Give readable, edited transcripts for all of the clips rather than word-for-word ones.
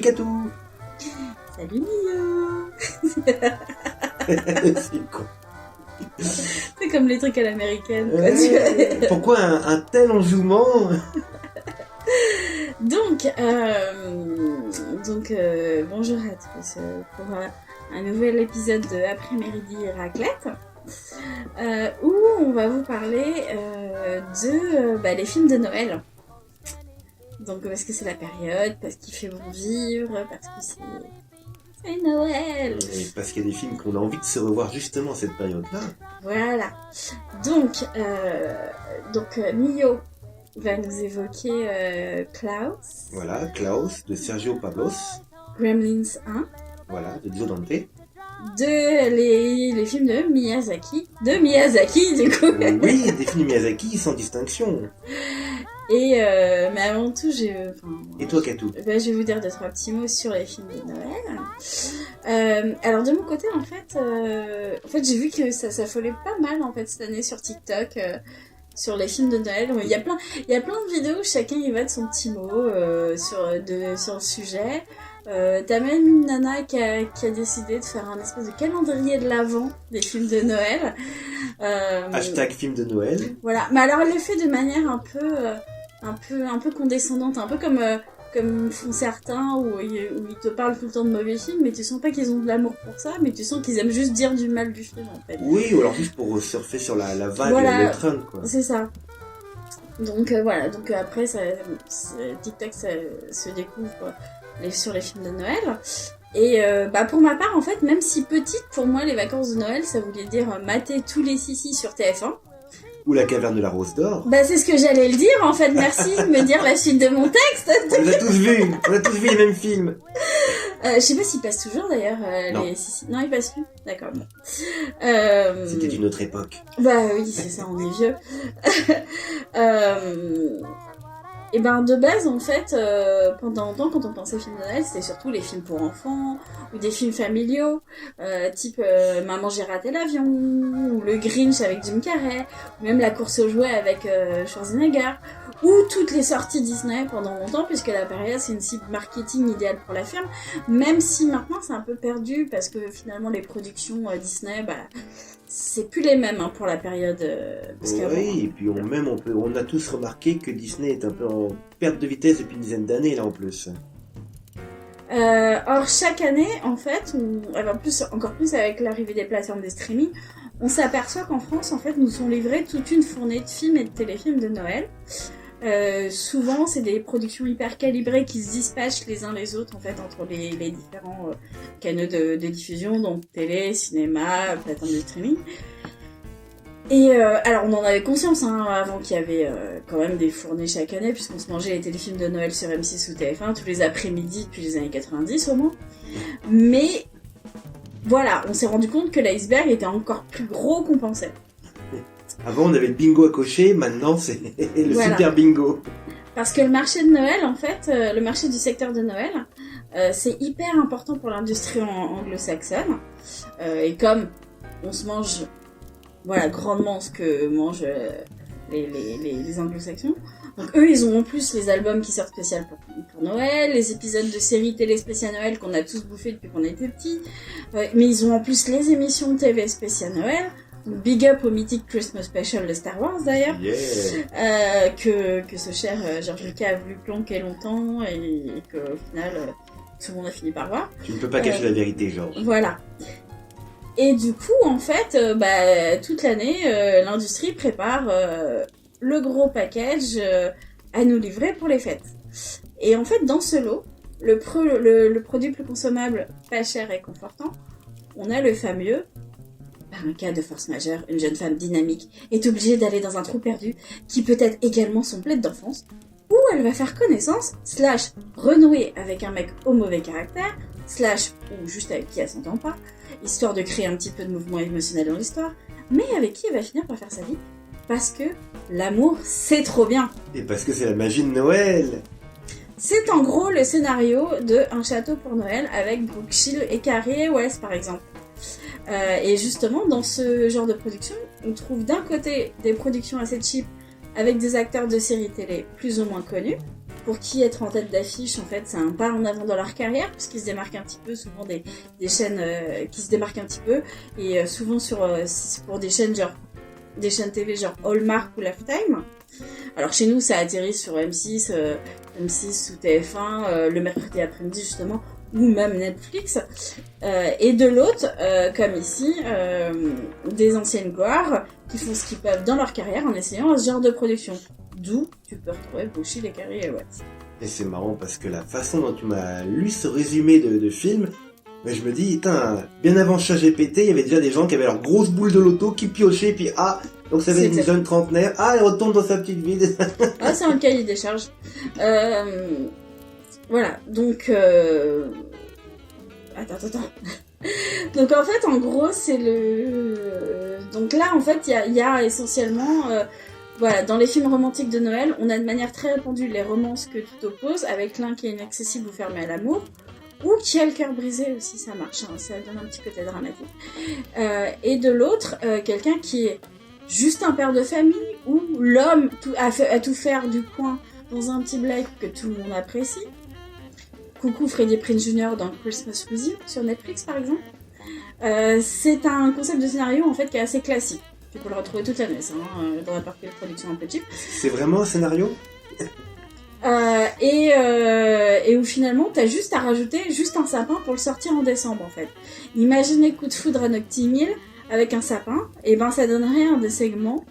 Katou. Salut Mio. C'est con. C'est comme les trucs à l'américaine. Quoi, Pourquoi un tel enjouement? Donc, bonjour à tous pour un nouvel épisode de Après-midi Raclette, où on va vous parler de les films de Noël. Donc, parce que c'est la période, parce qu'il fait bon vivre, parce que c'est Noël. Et parce qu'il y a des films qu'on a envie de se revoir justement à cette période-là. Voilà. Donc, Mio va nous évoquer Klaus. Voilà, Klaus de Sergio Pablos. Gremlins 1. Voilà, de Joe Dante. Les films de Miyazaki. De Miyazaki, du coup. Oui, des films de Miyazaki sans distinction. Et mais avant tout, Et toi, Katou? Je vais vous dire 2-3 petits mots sur les films de Noël. Alors de mon côté, en fait, j'ai vu que ça s'affolait pas mal en fait cette année sur TikTok. Sur les films de Noël, il y a plein de vidéos où chacun y va de son petit mot sur le sujet. T'as même une nana qui a décidé de faire un espèce de calendrier de l'Avent des films de Noël. Hashtag film de Noël. Voilà, mais alors elle le fait de manière un peu condescendante, un peu comme font certains où ils te parlent tout le temps de mauvais films, mais tu sens pas qu'ils ont de l'amour pour ça, mais tu sens qu'ils aiment juste dire du mal du film en fait. Oui, ou alors juste pour surfer sur la vague, voilà, le trend quoi. C'est ça. Donc voilà, après TikTok ça se découvre sur les films de Noël. Et pour ma part en fait, même si petite, pour moi les vacances de Noël ça voulait dire mater tous les Sissi sur TF1. Ou la caverne de la Rose d'Or. C'est ce que j'allais le dire en fait, merci de me dire la suite de mon texte. On a tous vu les mêmes films. Je sais pas s'ils passent toujours d'ailleurs, les Sissi. Non, ils passent plus. D'accord. Bon. C'était une autre époque. Oui, c'est ça, on est vieux. Et de base, en fait, pendant longtemps, quand on pensait films de Noël, c'était surtout les films pour enfants, ou des films familiaux, type Maman j'ai raté l'avion, ou Le Grinch avec Jim Carrey, ou même La course aux jouets avec Schwarzenegger, ou toutes les sorties Disney pendant longtemps, puisque la période c'est une cible marketing idéale pour la firme, même si maintenant c'est un peu perdu, parce que finalement les productions Disney, c'est plus les mêmes pour la période. Oui, et puis on a tous remarqué que Disney est un peu en perte de vitesse depuis une dizaine d'années là en plus. Or chaque année, en fait, encore plus avec l'arrivée des plateformes de streaming, on s'aperçoit qu'en France, en fait, nous sont livrés toute une fournée de films et de téléfilms de Noël. Souvent, c'est des productions hyper calibrées qui se dispatchent les uns les autres en fait entre les différents canaux de diffusion, donc télé, cinéma, plateforme de streaming. Et alors on en avait conscience avant qu'il y avait quand même des fournées chaque année, puisqu'on se mangeait les téléfilms de Noël sur M6 ou TF1 tous les après-midi depuis les années 90 au moins. Mais voilà, on s'est rendu compte que l'iceberg était encore plus gros qu'on pensait. Avant, on avait le bingo à cocher, maintenant, c'est le super bingo. Parce que le marché de Noël, en fait, le marché du secteur de Noël, c'est hyper important pour l'industrie anglo-saxonne. Et comme on se mange grandement ce que mangent les anglo-saxons, donc eux, ils ont en plus les albums qui sortent spécial pour Noël, les épisodes de séries télé spécial Noël qu'on a tous bouffés depuis qu'on était petits, mais ils ont en plus les émissions de TV spécial Noël. Big up au mythique Christmas Special de Star Wars d'ailleurs, que ce cher George Lucas a voulu planquer longtemps et qu'au final tout le monde a fini par voir. Tu ne peux pas cacher la vérité, George. Voilà. Et du coup, en fait, toute l'année, l'industrie prépare le gros package à nous livrer pour les fêtes. Et en fait, dans ce lot, le produit plus consommable, pas cher et confortant, on a le fameux. Par un cas de force majeure, une jeune femme dynamique est obligée d'aller dans un trou perdu, qui peut être également son plaid d'enfance, où elle va faire connaissance, / renouer avec un mec au mauvais caractère, / ou juste avec qui elle s'entend pas, histoire de créer un petit peu de mouvement émotionnel dans l'histoire, mais avec qui elle va finir par faire sa vie, parce que l'amour, c'est trop bien. Et parce que c'est la magie de Noël. C'est en gros le scénario de Un château pour Noël, avec Brooke Shields et Carrie West par exemple. Et justement, dans ce genre de production, on trouve d'un côté des productions assez cheap avec des acteurs de séries télé plus ou moins connus, pour qui être en tête d'affiche, en fait, c'est un pas en avant dans leur carrière, puisqu'ils se démarquent un petit peu, souvent des chaînes qui se démarquent un petit peu, et souvent pour des chaînes TV genre Hallmark ou Lifetime. Alors chez nous, ça atterrit sur M6 ou TF1 le mercredi après-midi justement, ou même Netflix. Et de l'autre, comme ici, des anciennes gloires qui font ce qu'ils peuvent dans leur carrière en essayant ce genre de production. D'où tu peux retrouver Bushie, les Carrie et Elwes. Et c'est marrant parce que la façon dont tu m'as lu ce résumé de film, mais je me dis, putain, bien avant ChatGPT, il y avait déjà des gens qui avaient leur grosse boule de loto qui piochaient, puis donc ça va être une jeune trentenaire, elle retourne dans sa petite vie. C'est un cahier des charges. Voilà, donc... Attends. Donc en fait, en gros, c'est donc là, en fait, il y a essentiellement... Voilà, dans les films romantiques de Noël, on a de manière très répandue les romances que tout oppose, avec l'un qui est inaccessible ou fermé à l'amour, ou qui a le cœur brisé aussi, ça marche, hein, ça donne un petit côté dramatique. Et de l'autre, quelqu'un qui est juste un père de famille, ou l'homme à tout faire du coin dans un petit blague que tout le monde apprécie. Coucou Freddie Prinze Jr. dans Christmas With You, sur Netflix par exemple. C'est un concept de scénario en fait qui est assez classique. Tu peux le retrouver toute l'année, ça, dans la partie de production un peu cheap. C'est vraiment un scénario et où finalement, t'as juste à rajouter juste un sapin pour le sortir en décembre, en fait. Imaginez Coup de foudre à Notting Hill avec un sapin, et ben ça donnerait un des segments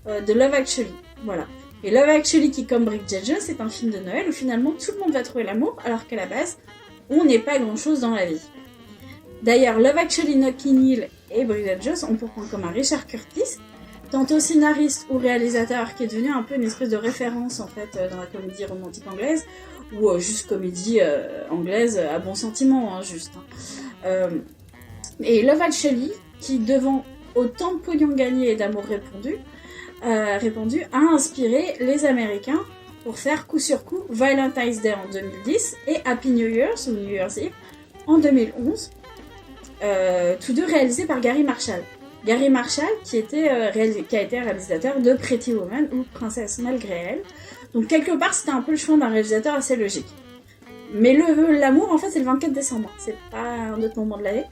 de Love Actually. Voilà. Et Love Actually, qui comme Bridget Jones, c'est un film de Noël où finalement tout le monde va trouver l'amour, alors qu'à la base, on n'est pas grand-chose dans la vie. D'ailleurs, Love Actually, Notting Hill et Bridget Jones ont pour point commun Richard Curtis, tantôt scénariste ou réalisateur, qui est devenu un peu une espèce de référence en fait dans la comédie romantique anglaise, ou juste comédie anglaise à bon sentiment, hein, juste. Et Love Actually, qui devant autant de pognon gagné et d'amour répandu, a inspiré les Américains pour faire coup sur coup Valentine's Day en 2010 et Happy New Year's ou New Year's Eve en 2011. Tous deux réalisés par Gary Marshall. Gary Marshall qui a été réalisateur de Pretty Woman ou Princesse malgré elle. Donc quelque part c'était un peu le choix d'un réalisateur assez logique. Mais l'amour en fait c'est le 24 décembre, c'est pas un autre moment de l'année.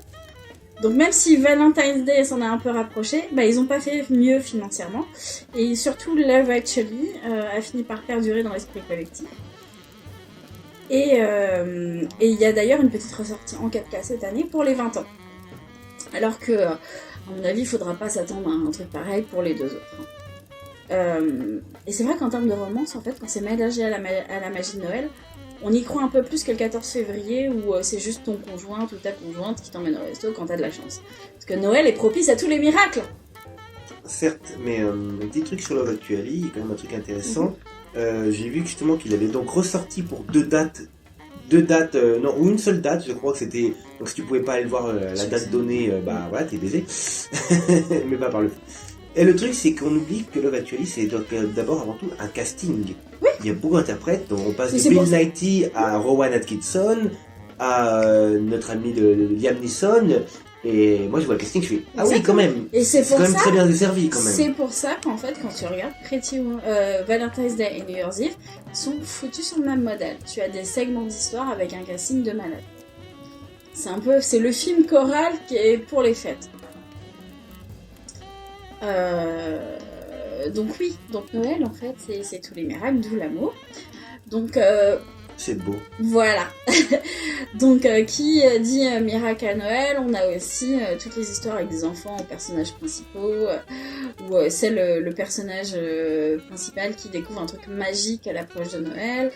Donc même si Valentine's Day s'en a un peu rapproché, ils ont pas fait mieux financièrement. Et surtout Love Actually a fini par perdurer dans l'esprit collectif. Et il y a d'ailleurs une petite ressortie en 4K cette année pour les 20 ans. Alors que, à mon avis, il faudra pas s'attendre à un truc pareil pour les deux autres. Et c'est vrai qu'en termes de romance, en fait, quand c'est mélangé à la magie de Noël, on y croit un peu plus que le 14 février où c'est juste ton conjoint ou ta conjointe qui t'emmène au resto quand t'as de la chance. Parce que Noël est propice à tous les miracles. Certes, mais un petit truc sur Love Actually, quand même un truc intéressant. J'ai vu justement qu'il avait donc ressorti pour deux dates, non, ou une seule date, je crois que c'était, donc si tu pouvais pas aller voir la date donnée, voilà, t'es baisé, mais pas par le... Et le truc, c'est qu'on oublie que Love Actually, c'est d'abord avant tout un casting. Oui. Il y a beaucoup d'interprètes, donc on passe de Bill Nighy à Rowan Atkinson, à notre ami de Liam Neeson, et moi je vois le casting, je fais ah oui quand même. Et c'est quand même très bien desservi quand même. C'est pour ça qu'en fait quand tu regardes Valentine's Day et New Year's Eve, ils sont foutus sur le même modèle. Tu as des segments d'histoire avec un casting de malade. C'est le film choral qui est pour les fêtes. Donc oui, donc Noël en fait c'est tous les miracles, d'où l'amour. Donc c'est beau. Voilà. Donc, qui dit miracle à Noël, on a aussi toutes les histoires avec des enfants en personnages principaux, où c'est le personnage principal qui découvre un truc magique à l'approche de Noël.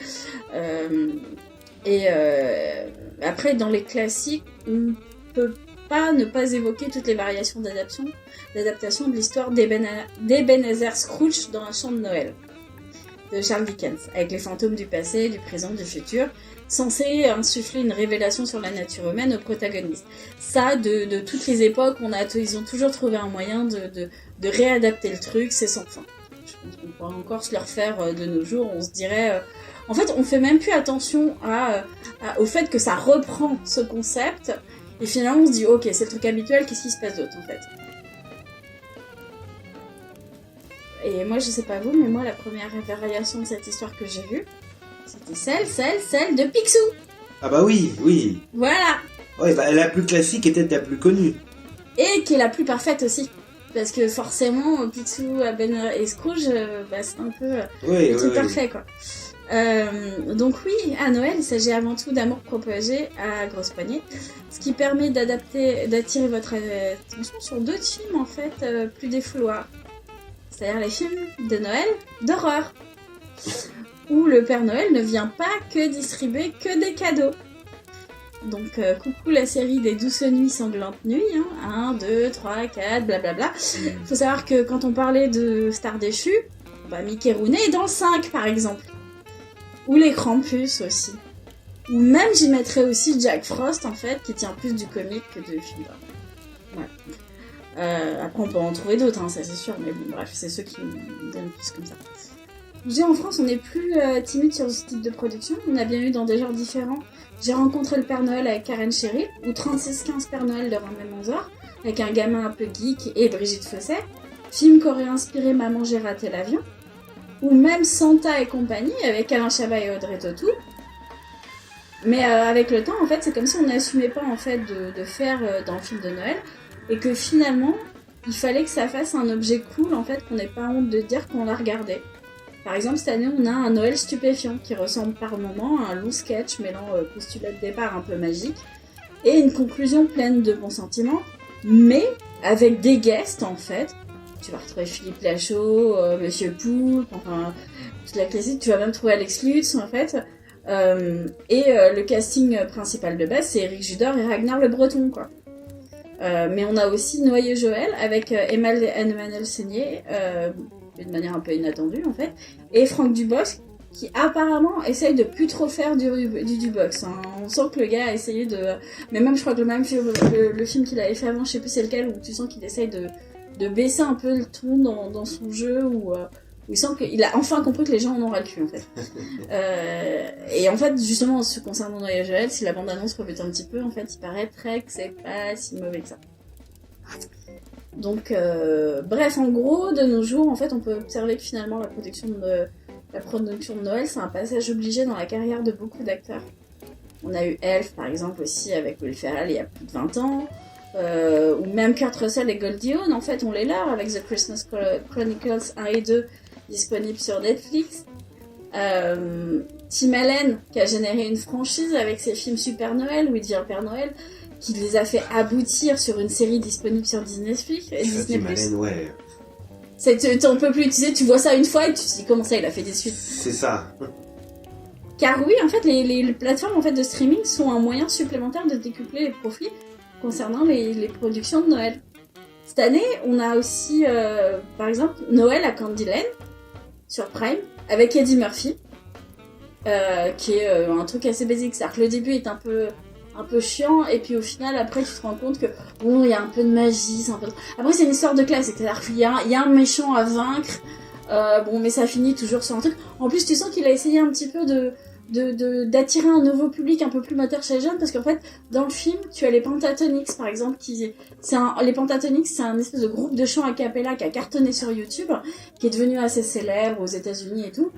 Après, dans les classiques, on peut pas ne pas évoquer toutes les variations d'adaptation de l'histoire d'Ebenezer Scrooge dans Un chant de Noël de Charles Dickens, avec les fantômes du passé, du présent, du futur, censés insuffler une révélation sur la nature humaine au protagoniste. Ça, de toutes les époques, ils ont toujours trouvé un moyen de réadapter le truc, c'est sans fin. Je pense qu'on pourrait encore se le refaire de nos jours, on se dirait... En fait, on fait même plus attention au fait que ça reprend ce concept, et finalement on se dit, ok, c'est le truc habituel, qu'est-ce qui se passe d'autre en fait ? Et moi, je sais pas vous, mais moi, la première variation de cette histoire que j'ai vue, C'était celle de Picsou. Ah bah oui, oui. Voilà. Ouais, bah la plus classique était la plus connue. Et qui est la plus parfaite aussi. Parce que forcément, Picsou, Ben et Scrooge, c'est un peu l'équipe parfait, quoi. Donc oui, à Noël, il s'agit avant tout d'amour propagé à grosses poignées, ce qui permet d'attirer votre attention sur d'autres films, en fait, plus défouloirs. C'est-à-dire les films de Noël d'horreur. Où le Père Noël ne vient pas que distribuer que des cadeaux. Donc, coucou la série des douces nuits sanglantes nuits, 1, 2, 3, 4, blablabla. Faut savoir que quand on parlait de Star déchu, Mickey Rooney est dans le 5 par exemple. Ou les Krampus aussi. Ou même j'y mettrais aussi Jack Frost en fait, qui tient plus du comique que du film d'horreur. Ouais. Après on peut en trouver d'autres, ça c'est sûr, mais bon bref, c'est ceux qui me donnent plus comme ça. Je dis en France, on n'est plus timide sur ce type de production, on a bien eu dans des genres différents. J'ai rencontré le Père Noël avec Karen Cheryl, ou 3615 Père Noël de Romain Manzor, avec un gamin un peu geek et Brigitte Fosset, film qu'aurait inspiré Maman j'ai raté l'avion, ou même Santa et compagnie avec Alain Chabat et Audrey Tautou. Mais avec le temps, en fait, c'est comme si on n'assumait pas en fait de faire dans le film de Noël, et que finalement, il fallait que ça fasse un objet cool, en fait, qu'on n'ait pas honte de dire qu'on l'a regardé. Par exemple, cette année, on a un Noël stupéfiant qui ressemble par moments à un long sketch mêlant postulat de départ un peu magique et une conclusion pleine de bons sentiments, mais avec des guests en fait. Tu vas retrouver Philippe Lachaud, Monsieur Poulpe, enfin toute la classique. Tu vas même trouver Alex Lutz en fait. Le casting principal de base, c'est Éric Judor et Ragnar Le Breton quoi. Mais on a aussi Noyeux Joël avec Emmanuel Seigné. De manière un peu inattendue en fait, et Franck Dubosc qui apparemment essaye de plus trop faire du Dubox. On sent que le gars a essayé de... Mais même je crois que le film qu'il avait fait avant, je sais plus c'est lequel, où tu sens qu'il essaye de baisser un peu le ton dans son jeu, où il sent qu'il a enfin compris que les gens en ont ras le cul en fait. Et en fait justement concernant Noël Joël, si la bande-annonce rebute un petit peu, en fait il paraîtrait que c'est pas si mauvais que ça. Donc, bref, en gros, de nos jours, en fait, on peut observer que finalement, la production de Noël, c'est un passage obligé dans la carrière de beaucoup d'acteurs. On a eu Elf, par exemple, aussi, avec Will Ferrell, il y a plus de 20 ans. Ou même Kurt Russell et Goldie Hawn, en fait, on les leur, avec The Christmas Chronicles 1 et 2, disponibles sur Netflix. Tim Allen, qui a généré une franchise avec ses films Super Noël, où il devient Père Noël, qui les a fait aboutir sur une série disponible sur Disney+. Disney+. Ouais. On peut plus utiliser, tu vois ça une fois et tu te dis comment ça, il a fait des suites. C'est ça. Car oui, en fait, les plateformes en fait, de streaming sont un moyen supplémentaire de décupler les profits concernant les productions de Noël. Cette année, on a aussi, par exemple, Noël à Candyland, sur Prime, avec Eddie Murphy, qui est un truc assez basique. C'est-à-dire que le début est un peu chiant, et puis au final après tu te rends compte que bon, il y a un peu de magie, c'est un peu... Après c'est une histoire de classe, c'est-à-dire qu'il y a un méchant à vaincre, mais ça finit toujours sur un truc. En plus tu sens qu'il a essayé un petit peu d'attirer un nouveau public un peu plus moteur chez les jeunes, parce qu'en fait dans le film tu as les Pentatonix par exemple, les Pentatonix c'est un espèce de groupe de chant a cappella qui a cartonné sur YouTube, qui est devenu assez célèbre aux États-Unis et tout,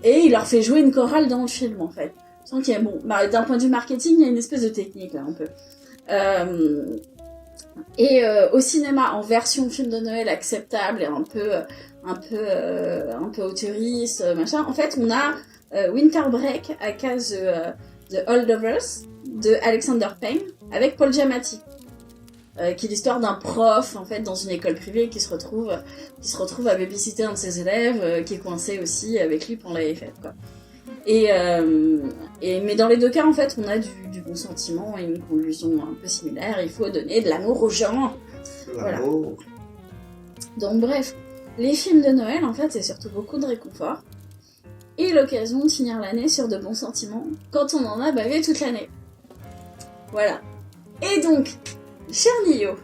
et il leur fait jouer une chorale dans le film en fait. Donc d'un point de vue marketing, il y a une espèce de technique là un peu. Au cinéma, en version film de Noël acceptable et un peu autoriste, machin. En fait, on a Winter Break à cause The Holdovers de Alexander Payne avec Paul Giamatti, qui est l'histoire d'un prof en fait dans une école privée qui se retrouve à babysitter un de ses élèves, qui est coincé aussi avec lui pendant la fête quoi. Mais dans les deux cas, en fait, on a du bon sentiment et une conclusion un peu similaire. Il faut donner de l'amour aux gens. Voilà. Donc bref, les films de Noël, en fait, c'est surtout beaucoup de réconfort et l'occasion de finir l'année sur de bons sentiments quand on en a bavé toute l'année. Voilà. Et donc, cher Nio,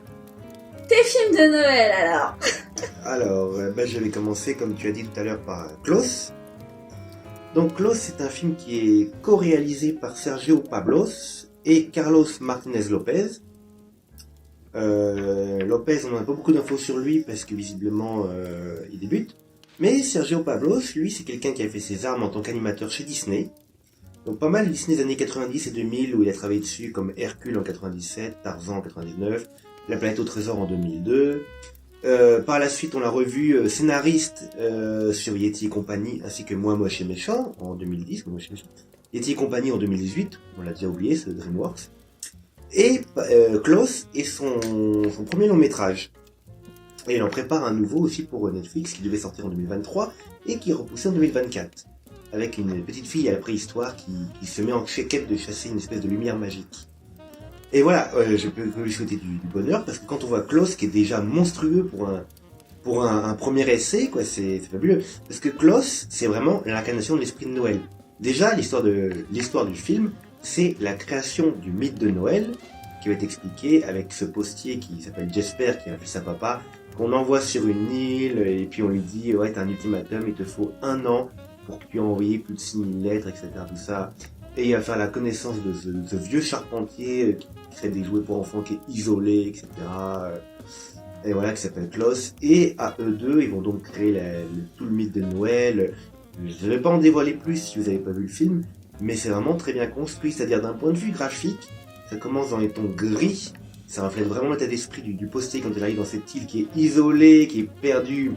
tes films de Noël alors? Alors, je vais commencer, comme tu as dit tout à l'heure, par Klaus. Donc Klaus, c'est un film qui est co-réalisé par Sergio Pablos et Carlos Martinez Lopez. Lopez, on n'a pas beaucoup d'infos sur lui parce que visiblement il débute. Mais Sergio Pablos, lui, c'est quelqu'un qui a fait ses armes en tant qu'animateur chez Disney. Donc pas mal Disney des années 90 et 2000 où il a travaillé dessus, comme Hercule en 97, Tarzan en 99, La planète au trésor en 2002. Par la suite, on l'a revu scénariste sur Yeti et compagnie, ainsi que Moi Moche et Méchant en 2010. Moi Moche et Méchant. Yeti et compagnie en 2018, on l'a déjà oublié, c'est DreamWorks. Et Klaus est son premier long métrage. Et il en prépare un nouveau aussi pour Netflix qui devait sortir en 2023 et qui est repoussé en 2024. Avec une petite fille à la préhistoire qui se met en quête de chasser une espèce de lumière magique. Et voilà, je peux lui souhaiter du bonheur parce que quand on voit Klaus qui est déjà monstrueux pour un premier essai, quoi, c'est fabuleux. Parce que Klaus, c'est vraiment l'incarnation de l'esprit de Noël. Déjà, l'histoire du film, c'est la création du mythe de Noël qui va être expliqué avec ce postier qui s'appelle Jesper, qui a appelé sa papa, qu'on envoie sur une île et puis on lui dit ouais, t'as un ultimatum, il te faut 1 an pour que tu aies envoyé plus de 6000 lettres, etc. Tout ça. Et il va faire la connaissance de ce vieux charpentier qui crée des jouets pour enfants, qui est isolé, etc. Et voilà, qui s'appelle Klaus. Et à eux deux, ils vont donc créer tout le mythe de Noël. Je ne vais pas en dévoiler plus si vous n'avez pas vu le film, mais c'est vraiment très bien construit. C'est-à-dire d'un point de vue graphique, ça commence dans les tons gris. Ça reflète vraiment l'état d'esprit du postier quand il arrive dans cette île qui est isolée, qui est perdue.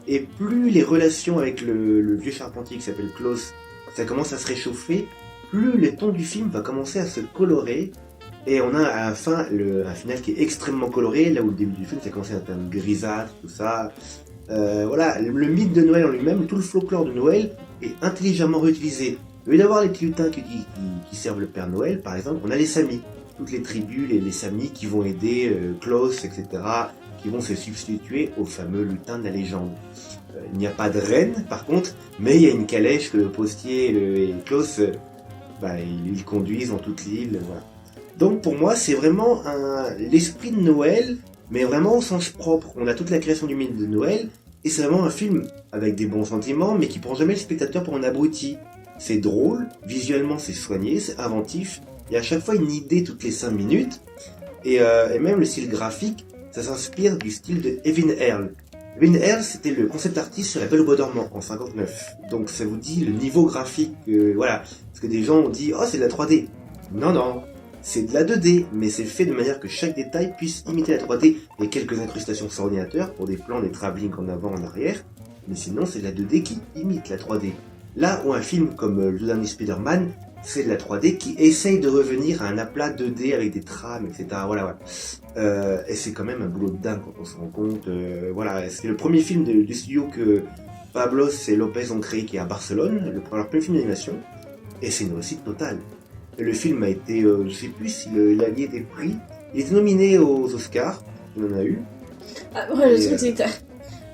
Et plus les relations avec le vieux charpentier qui s'appelle Klaus, ça commence à se réchauffer, plus le ton du film va commencer à se colorer. Et on a à la fin un final qui est extrêmement coloré, là où le début du film ça commence à être un grisâtre, tout ça. Voilà, le mythe de Noël en lui-même, tout le folklore de Noël est intelligemment réutilisé. Au lieu d'avoir les petits lutins qui servent le Père Noël, par exemple, on a les Samis. Toutes les tribus, les Samis qui vont aider Klaus, etc., qui vont se substituer aux fameux lutins de la légende. Il n'y a pas de reine, par contre, mais il y a une calèche que le postier et Klaus, ils conduisent dans toute l'île. Voilà. Donc pour moi, c'est vraiment l'esprit de Noël, mais vraiment au sens propre. On a toute la création du mythe de Noël, et c'est vraiment un film avec des bons sentiments, mais qui prend jamais le spectateur pour un abruti. C'est drôle, visuellement c'est soigné, c'est inventif. Il y a à chaque fois une idée toutes les 5 minutes, et même le style graphique, ça s'inspire du style de Evin Earl. Evin Earl, c'était le concept artiste sur La Belle au Bois dormant, en 59. Donc ça vous dit le niveau graphique, voilà. Parce que des gens ont dit, oh c'est de la 3D. Non, c'est de la 2D, mais c'est fait de manière que chaque détail puisse imiter la 3D. Il y a quelques incrustations sur ordinateur pour des plans, des travelling en avant, en arrière, mais sinon c'est de la 2D qui imite la 3D. Là où un film comme le dernier Spider-Man, c'est de la 3D qui essaye de revenir à un aplat 2D avec des trames, etc. Voilà. Et c'est quand même un boulot de dingue quand on se rend compte. Voilà, c'est le premier film du studio que Pablos et Lopez ont créé, qui est à Barcelone, leur premier film d'animation. Et c'est une réussite totale. Et le film a été, je sais plus s'il a gagné des prix. Il était nominé aux Oscars, il en a eu. Ah ouais, le truc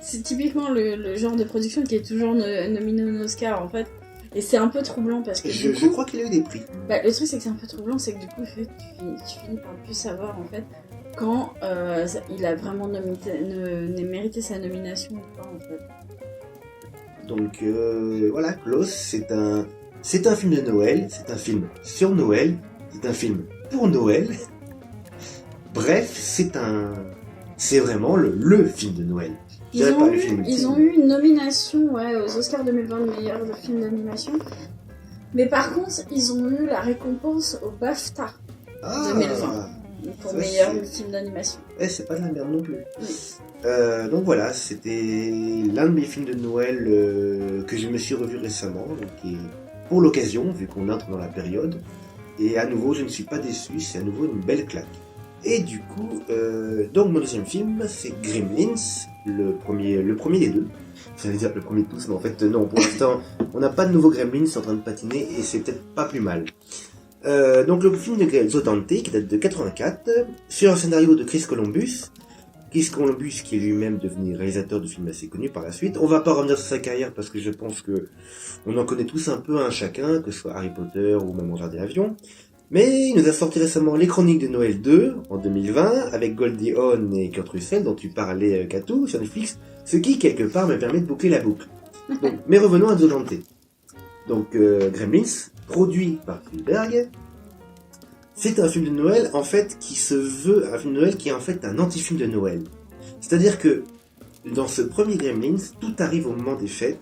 c'est typiquement le genre de production qui est toujours nominé aux Oscars en fait. Et c'est un peu troublant parce que je crois qu'il a eu des prix. Le truc c'est que c'est un peu troublant, c'est que du coup tu finis par plus savoir en fait quand il a vraiment mérité sa nomination ou pas en fait. Donc voilà, Klaus, c'est un film de Noël, c'est un film sur Noël, c'est un film pour Noël. Bref, c'est vraiment le film de Noël. Ils ont eu une nomination aux Oscars 2020 de meilleur film d'animation. Mais par contre, ils ont eu la récompense au BAFTA 2020 pour meilleur film d'animation. C'est pas de la merde non plus. Oui. Donc voilà, c'était l'un de mes films de Noël que je me suis revu récemment. Donc, pour l'occasion, vu qu'on entre dans la période. Et à nouveau, je ne suis pas déçu, c'est à nouveau une belle claque. Et du coup, donc mon deuxième film, c'est Gremlins, le premier des deux. J'allais dire le premier de tous, mais en fait non, pour l'instant, on n'a pas de nouveau Gremlins, c'est en train de patiner, et c'est peut-être pas plus mal. Donc le film de Zotante, qui date de 84, sur un scénario de Chris Columbus. Chris Columbus, qui est lui-même devenu réalisateur de films assez connus par la suite. On va pas revenir sur sa carrière, parce que je pense que on en connaît tous un peu un chacun, que ce soit Harry Potter ou même Manger des avions. Mais il nous a sorti récemment Les Chroniques de Noël 2, en 2020, avec Goldie Hawn et Kurt Russell, dont tu parlais, Katou, sur Netflix, ce qui, quelque part, me permet de boucler la boucle. Donc, mais revenons à Zolante. Donc, Gremlins, produit par Spielberg, c'est un film de Noël, en fait, qui se veut un film de Noël qui est en fait un anti-film de Noël. C'est-à-dire que, dans ce premier Gremlins, tout arrive au moment des fêtes,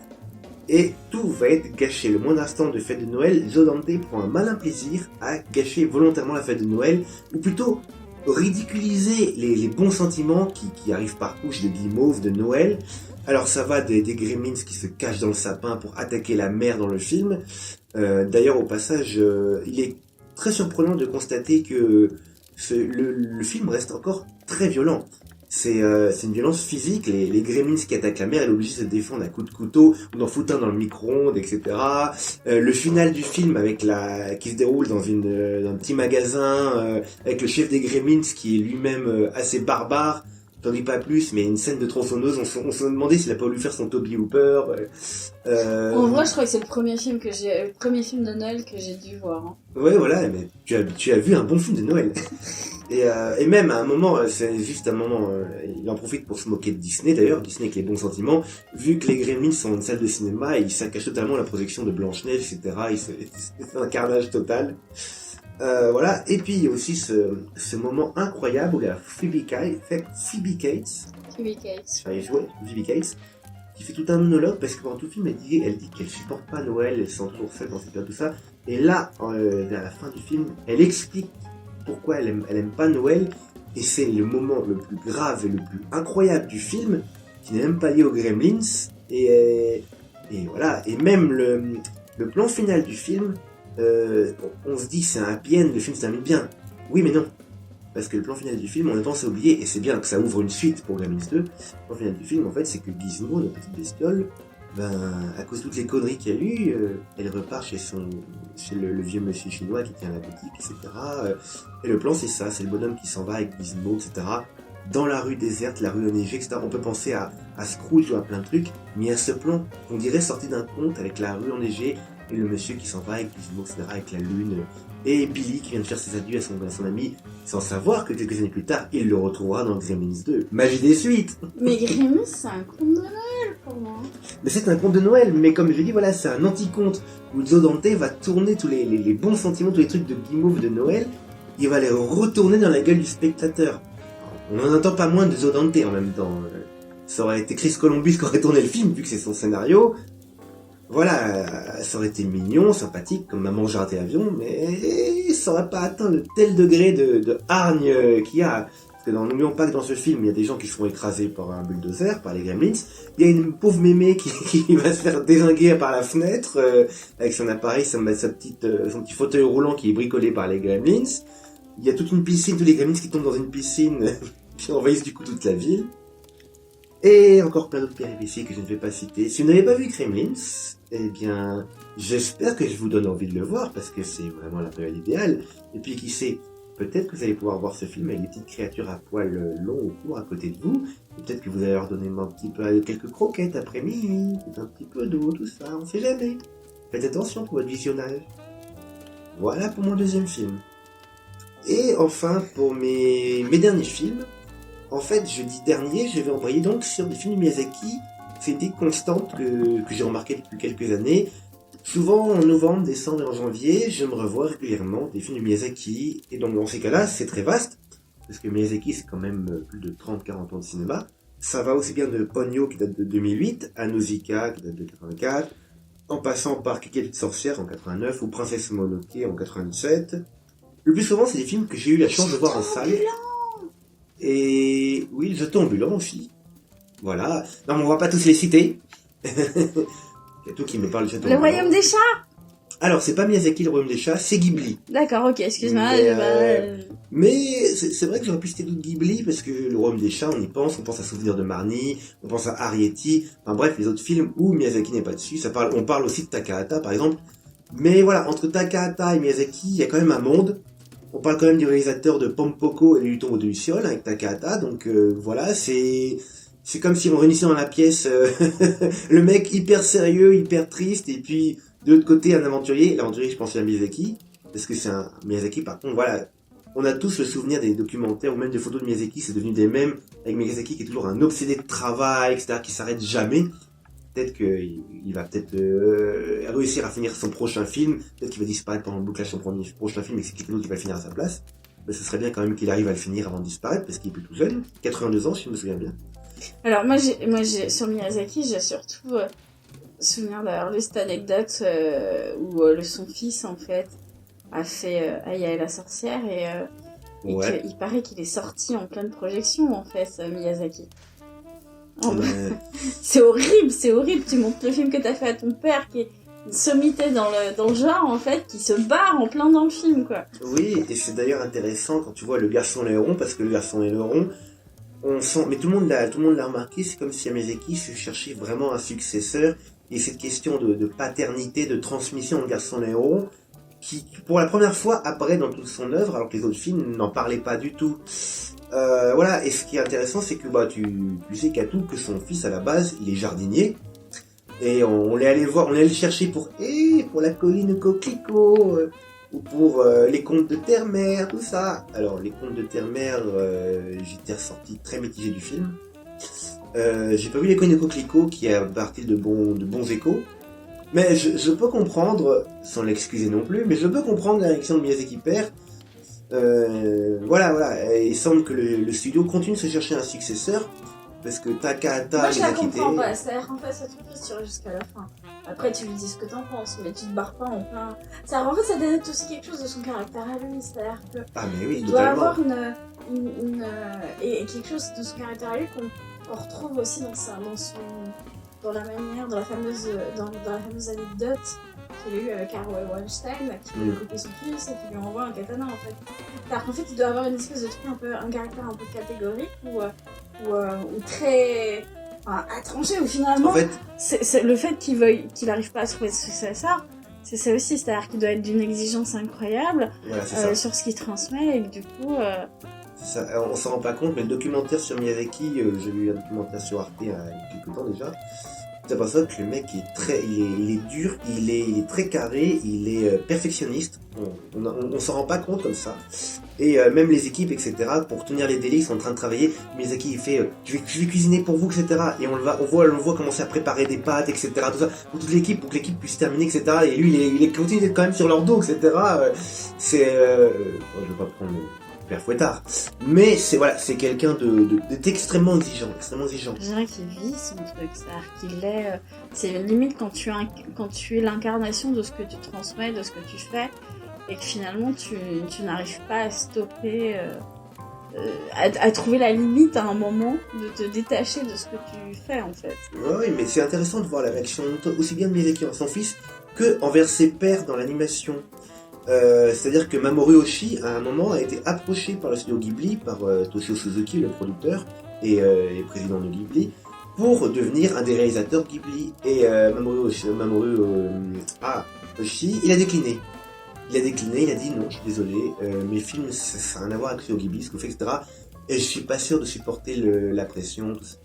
et tout va être gâché. Le moindre instant de fête de Noël, Joe Dante prend un malin plaisir à gâcher volontairement la fête de Noël, ou plutôt ridiculiser les bons sentiments qui arrivent par couche de guimauve de Noël. Alors ça va des gremlins qui se cachent dans le sapin pour attaquer la mère dans le film. D'ailleurs au passage, il est très surprenant de constater que le film reste encore très violent. C'est une violence physique, les gremlins qui attaquent la mère, elle est obligée de se défendre à coups de couteau, ou d'en foutre un dans le micro-ondes, etc. Le final du film qui se déroule dans un petit magasin, avec le chef des gremlins qui est lui-même assez barbare, j'en dis pas plus, mais une scène de tronçonneuse, on se demandait s'il a pas voulu faire son Toby Hooper. En vrai, je crois que c'est le premier film de Noël que j'ai dû voir. Hein. Ouais, voilà, mais tu as vu un bon film de Noël. Et même à un moment, c'est juste un moment, il en profite pour se moquer de Disney d'ailleurs, Disney avec les bons sentiments, vu que les Gremlins sont dans une salle de cinéma, il saccage totalement la projection de Blanche-Neige, etc. C'est un carnage total. Voilà, et puis il y a aussi ce moment incroyable où il y a Phoebe Cates, qui fait tout un monologue parce que pendant tout le film elle dit qu'elle supporte pas Noël, elle se sent toujours seule dans cette période, tout ça. Et là, à la fin du film, elle explique pourquoi elle aime pas Noël, et c'est le moment le plus grave et le plus incroyable du film, qui n'est même pas lié aux Gremlins, et voilà, et même le plan final du film, on se dit c'est un happy end, le film se termine bien. Oui mais non, parce que le plan final du film, on a tendance à oublier, et c'est bien que ça ouvre une suite pour Gremlins 2, le plan final du film en fait c'est que Gizmo, la petite bestiole, à cause de toutes les conneries qu'il y a eu, elle repart chez le vieux monsieur chinois qui tient la boutique, etc. Et le plan c'est ça, c'est le bonhomme qui s'en va avec Gizmo, etc. Dans la rue déserte, la rue enneigée, etc. On peut penser à Scrooge ou à plein de trucs, mais à ce plan, on dirait sorti d'un conte avec la rue enneigée, et le monsieur qui s'en va avec Gizmo, etc. avec la lune, et Billy qui vient de faire ses adieux à son ami, sans savoir que quelques années plus tard, il le retrouvera dans Gremlins 2. Magie des suites. Mais Gremlins, c'est un conte de Noël pour moi. Mais c'est un conte de Noël, mais comme je dis, voilà, c'est un anti-conte où Joe Dante va tourner tous les bons sentiments, tous les trucs de guimauve de Noël, il va les retourner dans la gueule du spectateur. On n'en entend pas moins de Joe Dante en même temps. Ça aurait été Chris Columbus qui aurait tourné le film, vu que c'est son scénario. Voilà, ça aurait été mignon, sympathique, comme Maman j'ai raté l'avion, mais ça aurait pas atteint le tel degré de hargne qu'il y a. Parce que n'oublions pas que dans ce film, il y a des gens qui se font écraser par un bulldozer, par les Gremlins. Il y a une pauvre mémé qui va se faire dézinguer par la fenêtre, avec son appareil, son petit fauteuil roulant qui est bricolé par les Gremlins. Il y a toute une piscine, tous les Gremlins qui tombent dans une piscine, qui envahissent du coup toute la ville. Et encore plein d'autres péripéties que je ne vais pas citer. Si vous n'avez pas vu Gremlins, eh bien, j'espère que je vous donne envie de le voir, parce que c'est vraiment la période idéale. Et puis, qui sait, peut-être que vous allez pouvoir voir ce film avec des petites créatures à poils longs ou courts à côté de vous. Et peut-être que vous allez leur donner un petit peu quelques croquettes après minuit, un petit peu d'eau, tout ça, on sait jamais. Faites attention pour votre visionnage. Voilà pour mon deuxième film. Et enfin, pour mes derniers films, en fait, jeudi dernier, je vais envoyer donc sur des films de Miyazaki. C'est des constantes que j'ai remarquées depuis quelques années. Souvent, en novembre, décembre et en janvier, je me revois régulièrement des films de Miyazaki. Et donc, dans ces cas-là, c'est très vaste. Parce que Miyazaki, c'est quand même plus de 30-40 ans de cinéma. Ça va aussi bien de Ponyo, qui date de 2008, à Nausicaa, qui date de 84, en passant par Kiki la petite sorcière, en 89, ou Princesse Mononoke, en 97. Le plus souvent, c'est des films que j'ai eu la chance de voir en salle. Et oui, le jeton ambulant aussi. Voilà. Non, mais on va pas tous les citer. Il y a tout qui me parle du jeton ambulant. Le Royaume des Chats. Alors, c'est pas Miyazaki, le Royaume des Chats, c'est Ghibli. D'accord, ok, excuse-moi. Mais c'est vrai que j'aurais pu citer d'autres Ghibli, parce que le Royaume des Chats, on pense à Souvenir de Marnie, on pense à Arrietty, enfin bref, les autres films où Miyazaki n'est pas dessus. On parle aussi de Takahata, par exemple. Mais voilà, entre Takahata et Miyazaki, il y a quand même un monde. On parle quand même du réalisateur de Pompoko et du tombeau de Luciole avec Takahata, donc voilà, c'est comme si on réunissait dans la pièce le mec hyper sérieux, hyper triste, et puis de l'autre côté un aventurier. L'aventurier, je pense à Miyazaki, parce que c'est un Miyazaki, par contre, voilà, on a tous le souvenir des documentaires ou même des photos de Miyazaki, c'est devenu des mèmes, avec Miyazaki qui est toujours un obsédé de travail, etc., qui s'arrête jamais. Peut-être qu'il va réussir à finir son prochain film, peut-être qu'il va disparaître pendant le bouclage de son prochain film et que c'est quelqu'un d'autre qui va le finir à sa place. Mais ce serait bien quand même qu'il arrive à le finir avant de disparaître, parce qu'il est plus tout jeune, 82 ans si je me souviens bien. Alors moi j'ai sur Miyazaki, j'ai surtout souvenir d'avoir lu cette anecdote où son fils, en fait, a fait Aya et la sorcière et Ouais. qu'il paraît qu'il est sorti en pleine projection, en fait, Miyazaki. Oh, c'est horrible. Tu montres le film que t'as fait à ton père qui est une sommité dans le genre, en fait, qui se barre en plein dans le film, quoi. Oui, et c'est d'ailleurs intéressant quand tu vois le garçon et le héron, parce que le garçon et le héron, on sent, mais tout le monde l'a remarqué, c'est comme si Miyazaki se cherchait vraiment un successeur, et cette question de paternité, de transmission au garçon et le héron, qui pour la première fois apparaît dans toute son œuvre, alors que les autres films n'en parlaient pas du tout. Voilà, et ce qui est intéressant, c'est que tu sais Katou, que son fils à la base, il est jardinier, et on l'est allé voir, on est allé le chercher pour la colline Coquelicot, ou pour les contes de Terre-Mère, tout ça. Alors les contes de Terre-Mère, j'étais ressorti très mitigé du film. J'ai pas vu les colines de Coquelicot qui a parti de bons échos. Mais je peux comprendre, sans l'excuser non plus, mais je peux comprendre la réaction de Miyazaki père. Voilà. Et il semble que le studio continue de se chercher un successeur, parce que Takahata Moi, je les la a quittés. comprends pas. C'est-à-dire qu'en fait, ça te fait jusqu'à la fin. Après, tu lui dis ce que t'en penses, mais tu te barres pas en plein. En fait, ça dénote aussi quelque chose de son caractère à lui. C'est-à-dire que Ah mais oui, il doit totalement. avoir et quelque chose de son caractère à lui qu'on retrouve aussi dans la manière, dans la fameuse anecdote qu'il a eue avec Harvey Weinstein, qui lui a coupé son fils et qui lui envoie un katana, en fait. C'est-à-dire qu'en fait, il doit avoir une espèce de truc un caractère un peu catégorique ou très à trancher, ou finalement En fait, c'est le fait qu'il arrive pas à trouver de successeur, c'est ça aussi, c'est-à-dire qu'il doit être d'une exigence incroyable voilà, c'est ça. sur ce qu'il transmet et que du coup C'est ça. On s'en rend pas compte, mais le documentaire sur Miyazaki, j'ai vu un documentaire sur Arte il y a quelques temps déjà. Tu t'aperçois que le mec il est dur, il est très carré, il est perfectionniste. On s'en rend pas compte comme ça. Et même les équipes, etc. Pour tenir les délais, ils sont en train de travailler. Miyazaki il fait, je vais cuisiner pour vous, etc. Et on le voit commencer à préparer des pâtes, etc. Tout ça pour toute l'équipe, pour que l'équipe puisse terminer, etc. Et lui, il continue d'être quand même sur leur dos, etc. Je vais pas prendre Père Fouettard, mais c'est quelqu'un d'extrêmement exigeant, je dirais qu'il vit son truc, c'est-à-dire qu'il est c'est limite quand tu es l'incarnation de ce que tu transmets, de ce que tu fais, et que finalement tu n'arrives pas à stopper à trouver la limite à un moment de te détacher de ce que tu fais, en fait. Oui, mais c'est intéressant de voir la réaction aussi bien de Miyazaki envers son fils que envers ses pairs dans l'animation. C'est-à-dire que Mamoru Oshii, à un moment, a été approché par le studio Ghibli, par Toshio Suzuki, le producteur et président de Ghibli, pour devenir un des réalisateurs Ghibli. Et Mamoru Oshii, il a décliné. Il a dit non, je suis désolé, mes films, ça n'a rien à voir avec le studio Ghibli, ce que vous faites, etc. Et je suis pas sûr de supporter la pression, tout ça.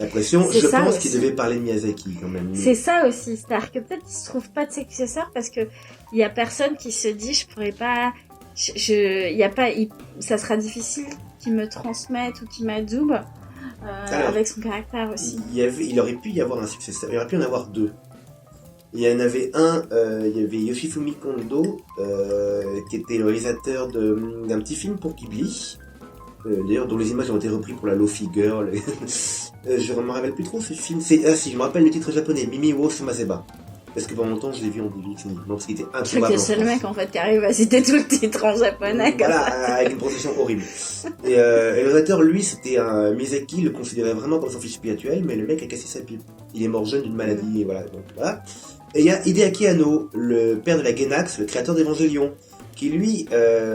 La pression, C'est je ça pense aussi. qu'il devait parler de Miyazaki quand même. C'est ça aussi, c'est-à-dire que peut-être qu'il se trouve pas de successeur parce que il y a personne qui se dit je pourrais pas, ça sera difficile qu'il me transmette ou qu'il m'adoube avec son caractère aussi. Il aurait pu y avoir un successeur, il aurait pu en avoir deux. Il y en avait un, il y avait Yoshifumi Kondo, qui était le réalisateur d'un petit film pour Ghibli. D'ailleurs, dont les images ont été reprises pour la Lofi Girl. Je ne me rappelle plus trop ce film. Si, je me rappelle le titre japonais, Mimi wo Sumaseba. Parce que pendant longtemps, je l'ai vu en DVX uniquement, parce qu'il était Je crois introuvable. que c'est le mec en fait qui arrive à citer tout le titre en japonais. Voilà, avec une protection horrible. Et le réalisateur, lui, c'était un Miyazaki, le considérait vraiment comme son fils spirituel, mais le mec a cassé sa pipe. Il est mort jeune d'une maladie, et voilà. Donc, voilà. Et il y a Hideaki Anno, le père de la Gainax, le créateur d'Evangelion, qui lui,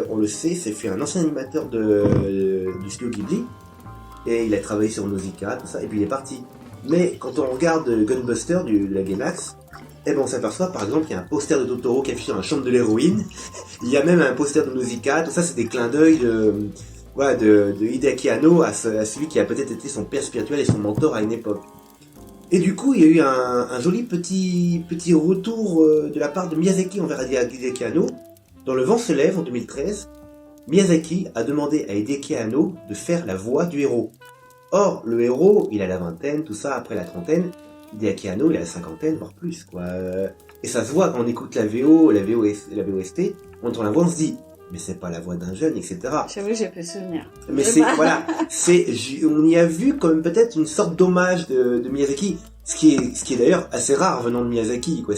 on le sait, s'est fait un ancien animateur du studio Ghibli, et il a travaillé sur Nausicaa, tout ça, et puis il est parti. Mais quand on regarde Gunbuster de la Gainax, on s'aperçoit par exemple qu'il y a un poster de Totoro qui affiche dans la chambre de l'héroïne, il y a même un poster de Nausicaa, tout ça c'est des clins d'œil de Hideaki Anno à celui qui a peut-être été son père spirituel et son mentor à une époque. Et du coup, il y a eu un joli petit retour de la part de Miyazaki envers Hideaki Anno. Dans Le vent se lève en 2013, Miyazaki a demandé à Hideaki Anno de faire la voix du héros. Or, le héros, il a la vingtaine, tout ça, après la trentaine. Hideaki Anno, il a la cinquantaine, voire plus, quoi. Et ça se voit quand on écoute la VO, la VOST, on entend la voix, on se dit, mais c'est pas la voix d'un jeune, etc. J'avoue, j'ai peu de souvenirs. Mais voilà, on y a vu comme peut-être une sorte d'hommage de Miyazaki, ce qui est d'ailleurs assez rare venant de Miyazaki, quoi.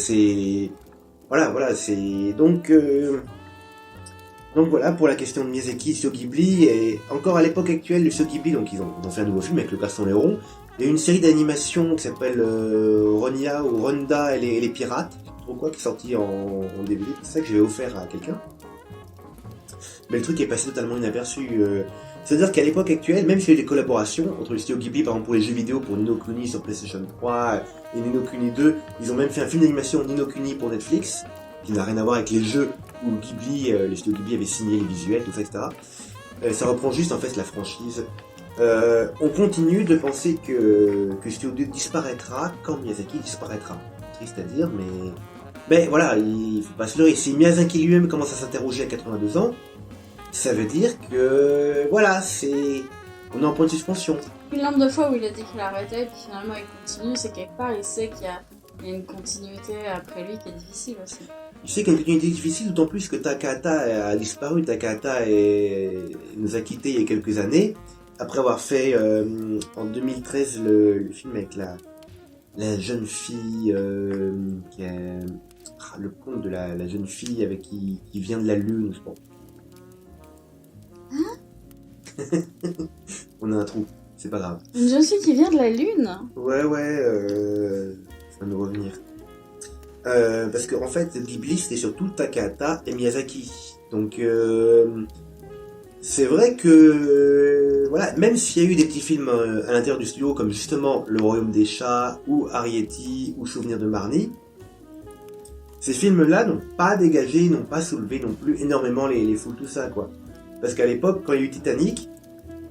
Voilà, c'est donc voilà pour la question de Miyazaki, Studio Ghibli, et encore à l'époque actuelle, le Studio Ghibli, donc ils ont fait un nouveau film avec le Garçon Héron. Il y a une série d'animation qui s'appelle Ronya ou Ronda et les pirates, je sais pas trop quoi, qui est sorti en DVD, c'est ça que j'ai offert à quelqu'un. Mais le truc est passé totalement inaperçu. C'est-à-dire qu'à l'époque actuelle, même s'il y a eu des collaborations entre le studio Ghibli, par exemple pour les jeux vidéo, pour Ni no Kuni sur PlayStation 3 et Ni no Kuni 2, ils ont même fait un film d'animation Ni no Kuni pour Netflix, qui n'a rien à voir avec les jeux où Ghibli, les studios Ghibli avaient signé les visuels, tout ça, etc. Ça reprend juste en fait la franchise. On continue de penser que Studio 2 disparaîtra quand Miyazaki disparaîtra. Triste à dire, mais voilà, il faut pas se leurrer. Si Miyazaki lui-même commence à s'interroger à 82 ans, ça veut dire que voilà, on est en point de suspension. Le nombre de fois où il a dit qu'il arrêtait et puis finalement il continue, c'est quelque part il sait qu'il y a une continuité après lui qui est difficile aussi. Je sais qu'il y a une continuité difficile, d'autant plus que Takahata a disparu. Takahata nous a quittés il y a quelques années, après avoir fait en 2013 le film avec la jeune fille qui a le conte de la jeune fille avec qui vient de la lune, je pense. On a un trou, c'est pas grave. Une jeune fille qui vient de la lune. Ouais, ça va nous revenir. Parce qu'en fait, Ghibli, c'était surtout Takahata et Miyazaki. Donc, c'est vrai que, voilà, même s'il y a eu des petits films à l'intérieur du studio, comme justement Le Royaume des Chats, ou Arrietty, ou Souvenir de Marnie, ces films-là n'ont pas dégagé, n'ont pas soulevé non plus énormément les foules, tout ça, quoi. Parce qu'à l'époque, quand il y a eu Titanic,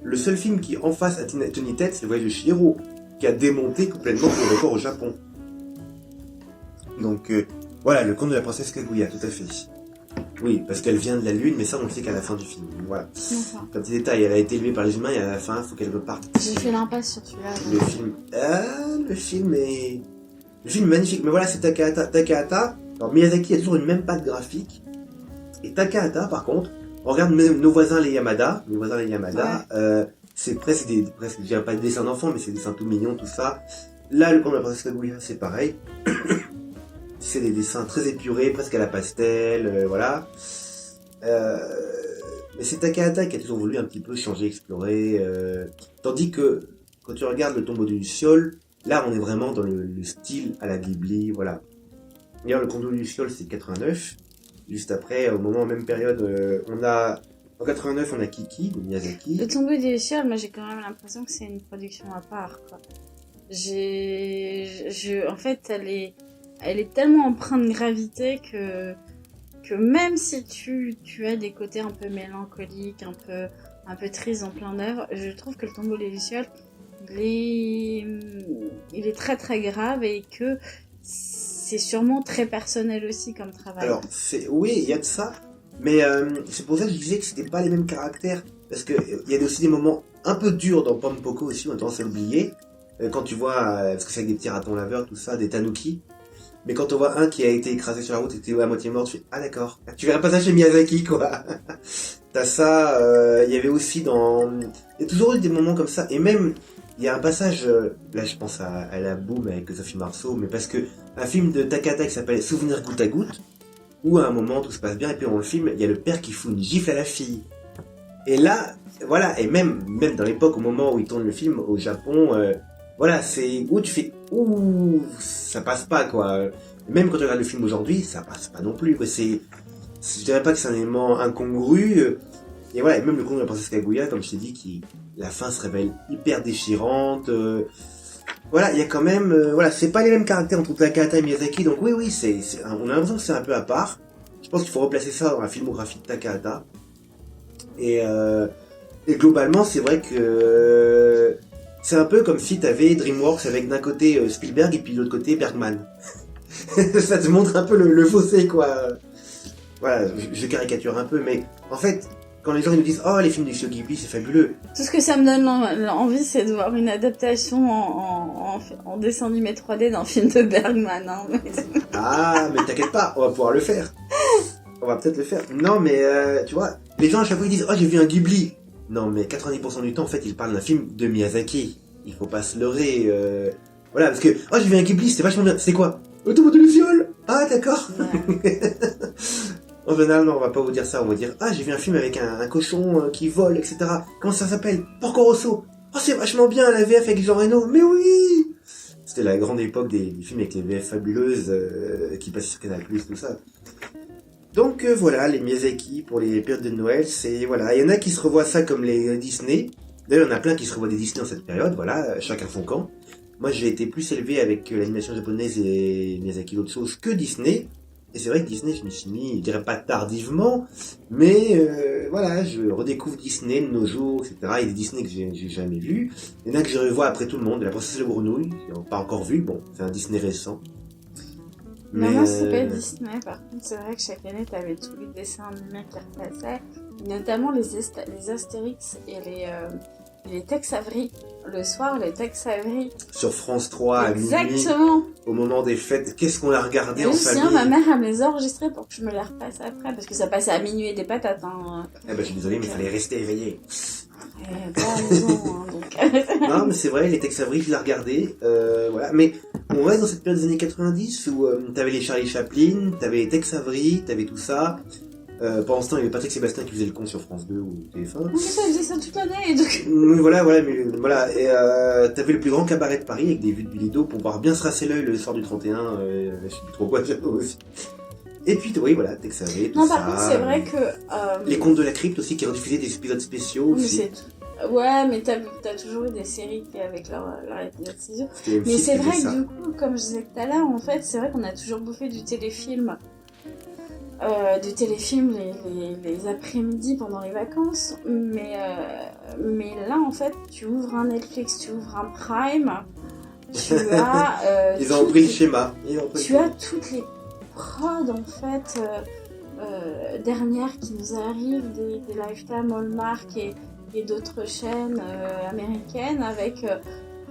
le seul film qui en face a tenu tête, c'est Le Voyage de Chihiro, qui a démonté complètement le record au Japon. Donc, voilà, le conte de la princesse Kaguya, tout à fait. Oui, parce qu'elle vient de la lune, mais ça, on le sait qu'à la fin du film. Voilà. D'accord. Comme petit détail, elle a été élevée par les humains et à la fin, il faut qu'elle reparte. J'ai fait l'impasse sur celui-là. Le film est magnifique. Mais voilà, c'est Takahata. Alors, Miyazaki a toujours une même patte graphique. Et Takahata, par contre, on regarde nos voisins les Yamada. Ouais. C'est presque je dirais pas des dessins d'enfants, mais c'est des dessins tout mignons, tout ça. Là, le conte de la princesse Kaguya, c'est pareil. C'est des dessins très épurés, presque à la pastel, voilà. Mais c'est Takahata qui a toujours voulu un petit peu changer, explorer. Tandis que, quand tu regardes Le Tombeau du Luciole, là, on est vraiment dans le style à la Ghibli, voilà. D'ailleurs, Le Tombeau du Luciole, c'est 89. Juste après, au moment, même période, en 89, on a Kiki, de Miyazaki. Le Tombeau du Luciole, moi j'ai quand même l'impression que c'est une production à part, quoi. En fait, elle est tellement empreinte de gravité que même si tu as des côtés un peu mélancoliques, un peu tristes en plein œuvre, je trouve que Le Tombeau des Lucioles, il est très très grave et que c'est sûrement très personnel aussi comme travail. Alors, oui, il y a de ça, mais c'est pour ça que je disais que c'était pas les mêmes caractères, parce que il y a aussi des moments un peu durs dans Pompoko aussi, on a tendance à l'oublier, quand tu vois, parce que c'est avec des petits ratons laveurs, tout ça, des tanuki. Mais quand on voit un qui a été écrasé sur la route et qui était à moitié mort, tu fais « Ah d'accord, tu verras pas ça chez Miyazaki, quoi !» T'as ça, il y avait aussi il y a toujours eu des moments comme ça, et même, il y a un passage, là je pense à La Boum avec Sophie Marceau, mais parce que un film de Takahata qui s'appelle Souvenir goutte à goutte, où à un moment tout se passe bien, et puis dans le film, il y a le père qui fout une gifle à la fille. Et là, voilà, et même dans l'époque, au moment où il tourne le film, au Japon, voilà, c'est où tu fais ouh, ça passe pas, quoi. Même quand tu regardes le film aujourd'hui, ça passe pas non plus, quoi. Je dirais pas que c'est un élément incongru. Et voilà, et même le conte de la princesse Kaguya, comme je t'ai dit, la fin se révèle hyper déchirante. Voilà, il y a quand même, voilà, c'est pas les mêmes caractères entre Takahata et Miyazaki, donc oui, on a l'impression que c'est un peu à part. Je pense qu'il faut replacer ça dans la filmographie de Takahata. Et globalement, c'est vrai que c'est un peu comme si t'avais DreamWorks avec d'un côté Spielberg et puis de l'autre côté Bergman. Ça te montre un peu le fossé, quoi. Voilà, je caricature un peu, mais en fait, quand les gens ils nous disent « Oh, les films du studio Ghibli, c'est fabuleux !» Tout ce que ça me donne envie, c'est de voir une adaptation en dessin animé 3D d'un film de Bergman. Hein. Ah, mais t'inquiète pas, on va pouvoir le faire. On va peut-être le faire. Non, mais tu vois, les gens à chaque fois ils disent « Oh, j'ai vu un Ghibli !» Non, mais 90% du temps, en fait, ils parlent d'un film de Miyazaki. Il faut pas se leurrer. Voilà, parce que « Oh, j'ai vu un Ghibli, c'était vachement bien. » C'est quoi ? « Autour de le viol !» Ah, d'accord. Ouais. En général, non, on va pas vous dire ça. On va dire « Ah, j'ai vu un film avec un cochon qui vole, etc. Comment ça s'appelle ? Porco Rosso. Oh, c'est vachement bien, la VF avec Jean Reno. Mais oui !» C'était la grande époque des films avec les VF fabuleuses qui passaient sur Canal+, tout ça. Donc voilà, les Miyazaki pour les périodes de Noël, c'est voilà, il y en a qui se revoient ça comme les Disney. D'ailleurs, il y en a plein qui se revoient des Disney en cette période, voilà, chacun son camp. Moi, j'ai été plus élevé avec l'animation japonaise et Miyazaki d'autres choses que Disney. Et c'est vrai que Disney, je me suis mis, je dirais pas tardivement, mais voilà, je redécouvre Disney de nos jours, etc. Il y a des Disney que j'ai jamais vus. Il y en a que je revois après tout le monde. La Princesse et la Grenouille, pas encore vu, bon, c'est un Disney récent. Mais moi, c'est pas Disney, par contre, c'est vrai que chaque année, t'avais tous les dessins animés qui repassaient, notamment les Astérix et les Tex Avery. Le soir, les Tex Avery. Sur France 3 à minuit. Exactement. Au moment des fêtes, qu'est-ce qu'on a regardé en famille. Ma mère, elle me les enregistrait pour que je me les repasse après, parce que ça passait à minuit et des patates. Hein. Eh ben, je suis désolé, mais il fallait rester éveillé. Donc... Non, mais c'est vrai, les Tex Avery, je les regardais. Voilà. Mais on reste dans cette période des années 90 où t'avais les Charlie Chaplin, t'avais les Tex Avery, t'avais tout ça. Pendant ce temps, il y avait Patrick Sébastien qui faisait le con sur France 2 ou TF1. Oui, ça faisait ça toute l'année. Donc... Voilà. Et t'avais le plus grand cabaret de Paris avec des vues de Bilido pour pouvoir bien se rasser l'œil le soir du 31. Je sais plus trop quoi j'avais aussi. Et puis, oui, voilà, Tex Avery, tout ça. Non, par contre, c'est vrai que... Les Contes de la Crypte aussi, qui rediffusaient des épisodes spéciaux aussi. Ouais, mais t'as toujours eu des séries qui avec leur épisode ciseaux. Mais c'est vrai que du coup, comme je disais tout à l'heure, en fait, c'est vrai qu'on a toujours bouffé du téléfilm. Les après-midi pendant les vacances. Mais là, en fait, tu ouvres un Netflix, tu ouvres un Prime, tu as... Ils ont pris le schéma. Tu as toutes les prods, en fait... dernières qui nous arrivent, des Lifetime, Hallmark et d'autres chaînes américaines avec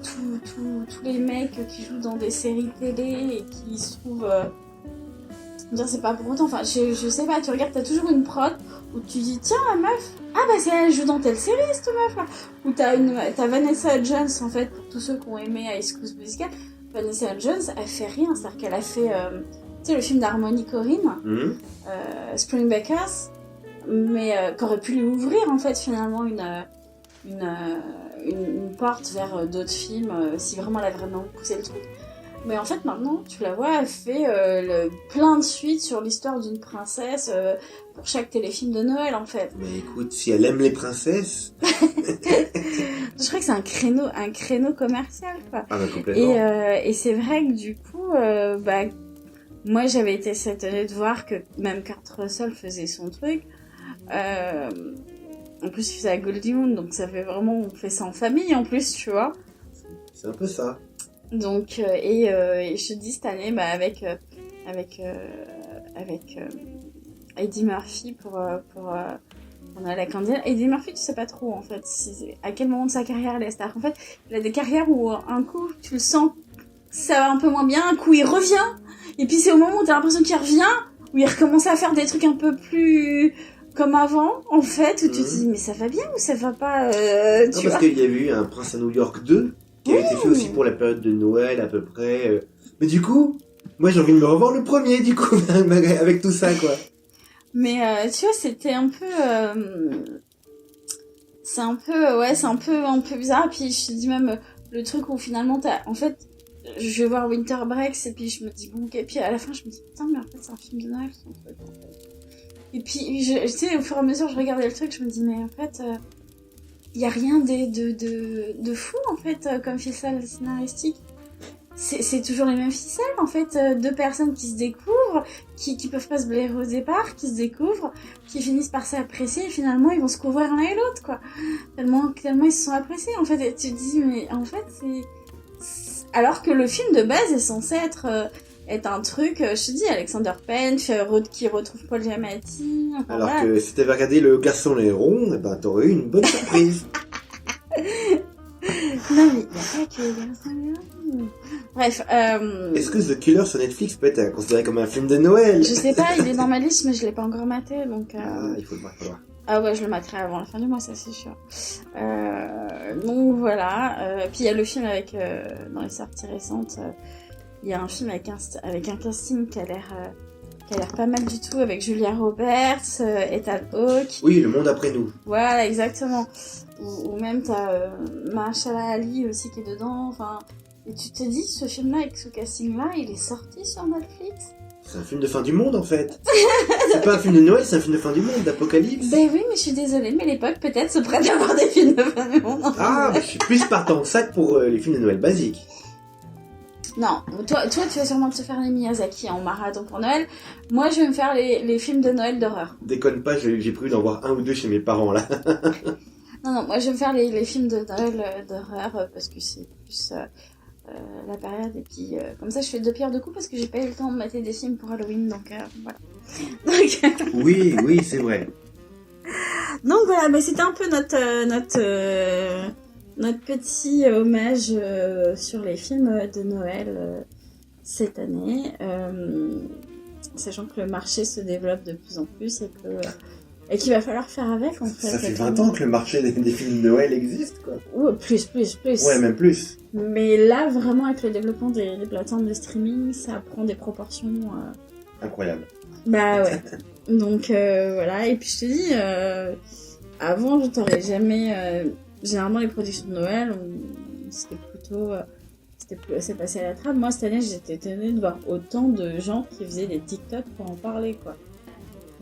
tous les mecs qui jouent dans des séries télé et qui se trouvent... c'est pas pour autant, enfin je sais pas, tu regardes, t'as toujours une prod où tu dis tiens la meuf, ah bah c'est elle joue dans telle série cette meuf là, où t'as Vanessa Hudgens en fait, pour tous ceux qui ont aimé High School Musical. Vanessa Hudgens elle fait rien, c'est-à-dire qu'elle a fait tu sais le film d'Harmony Korine, Spring Breakers, mais qu'aurait pu lui ouvrir en fait finalement une porte vers d'autres films si vraiment elle a vraiment poussé le truc. Mais en fait, maintenant, tu la vois, elle fait plein de suites sur l'histoire d'une princesse pour chaque téléfilm de Noël, en fait. Mais écoute, si elle aime les princesses... Je crois que c'est un créneau commercial, quoi. Ah bah complètement. Et c'est vrai que du coup, moi, j'avais été étonnée de voir que même Kurt Russell faisait son truc. En plus, il faisait à Goldie Moon, donc ça fait vraiment... On fait ça en famille, en plus, tu vois. C'est un peu ça. Donc et je te dis cette année avec Eddie Murphy pour on a la candidate. Eddie Murphy, tu sais pas trop en fait à quel moment de sa carrière il est star. En fait, il a des carrières où un coup tu le sens ça va un peu moins bien, un coup il revient et puis c'est au moment où t'as l'impression qu'il revient où il recommence à faire des trucs un peu plus comme avant en fait où tu te dis mais ça va bien ou ça va pas non, parce qu'il y a eu un Prince à New York 2 qui a été fait aussi pour la période de Noël à peu près. Mais du coup, moi j'ai envie de me revoir le premier du coup, avec tout ça quoi. Mais tu vois, c'était un peu... c'est un peu bizarre. Puis je te dis même le truc où finalement en fait, je vais voir Winter Breaks et puis je me dis bon ok. Puis à la fin je me dis putain mais en fait c'est un film de Noël son truc en fait. Et puis tu sais au fur et à mesure je regardais le truc, je me dis mais en fait... il y a rien de fou en fait comme ficelle scénaristique. C'est toujours les mêmes ficelles en fait, deux personnes qui se découvrent, qui peuvent pas se blairer au départ, qui se découvrent, qui finissent par s'apprécier et finalement ils vont se couvrir l'un et l'autre quoi. Tellement ils se sont appréciés en fait et tu te dis mais en fait c'est... Alors que le film de base est censé être un truc, je te dis, Alexander Payne qui retrouve Paul Giamatti. Alors que si t'avais regardé Le Garçon les Ronds, eh ben t'aurais eu une bonne surprise. Non, mais il n'y a pas que les garçons. Bref. Est-ce que The Killer sur Netflix peut être considéré comme un film de Noël? Je sais pas, il est dans ma liste, mais je l'ai pas encore maté, donc... Ah, il faut le voir. Ah ouais, je le materai avant la fin du mois, ça c'est sûr. Donc voilà. Puis il y a le film avec... dans les sorties récentes, il y a un film avec un casting qui a l'air pas mal du tout, avec Julia Roberts, Ethan Hawke. Oui, Le Monde après nous. Voilà, exactement. Ou même t'as Mahershala Ali aussi qui est dedans, enfin... Et tu te dis, ce film-là, avec ce casting-là, il est sorti sur Netflix? C'est un film de fin du monde en fait. C'est pas un film de Noël, c'est un film de fin du monde, d'apocalypse. Ben oui, mais je suis désolée, mais l'époque peut-être se prête à voir des films de fin du monde. Ah, mais je suis plus partant que ça que pour les films de Noël basiques. Non, toi tu vas sûrement te faire les Miyazaki en marathon pour Noël. Moi, je vais me faire les films de Noël d'horreur. Déconne pas, j'ai prévu d'en voir un ou deux chez mes parents là. Non, moi je vais me faire les films de Noël d'horreur parce que c'est plus la période. Et puis comme ça, je fais 2 pierres 2 coups parce que j'ai pas eu le temps de mater des films pour Halloween, donc voilà. Donc, Oui, c'est vrai. donc voilà, mais c'était un peu notre petit hommage sur les films de Noël cette année, sachant que le marché se développe de plus en plus et qu'il va falloir faire avec en fait. Ça fait 20 ans que le marché des films de Noël existe quoi. Ouais, plus. Ouais, même plus. Mais là, vraiment, avec le développement des plateformes de streaming, ça prend des proportions... Incroyable. Bah ouais. Donc voilà, et puis je te dis, avant, je t'aurais jamais... généralement, les productions de Noël, c'était plutôt... c'est passé à la trappe. Moi, cette année, j'étais étonnée de voir autant de gens qui faisaient des TikTok pour en parler, quoi.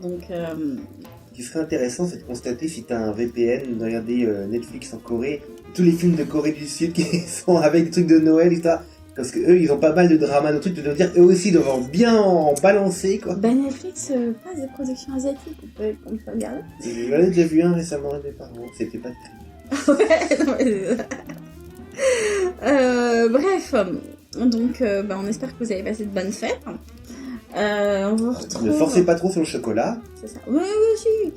Donc... Ce qui serait intéressant, c'est de constater si t'as un VPN, de regarder Netflix en Corée, tous les films de Corée du Sud qui sont avec des trucs de Noël, etc. Parce que eux, ils ont pas mal de drama, de trucs, de dire eux aussi doivent bien en balancer, quoi. Ben Netflix passe des productions asiatiques, on peut regarder. J'en ai déjà vu un récemment avec mes parents, c'était pas terrible. Ouais, non, mais... bref, donc on espère que vous avez passé de bonnes fêtes. On vous retrouve... Ne forcez pas trop sur le chocolat. C'est ça. Oui, si.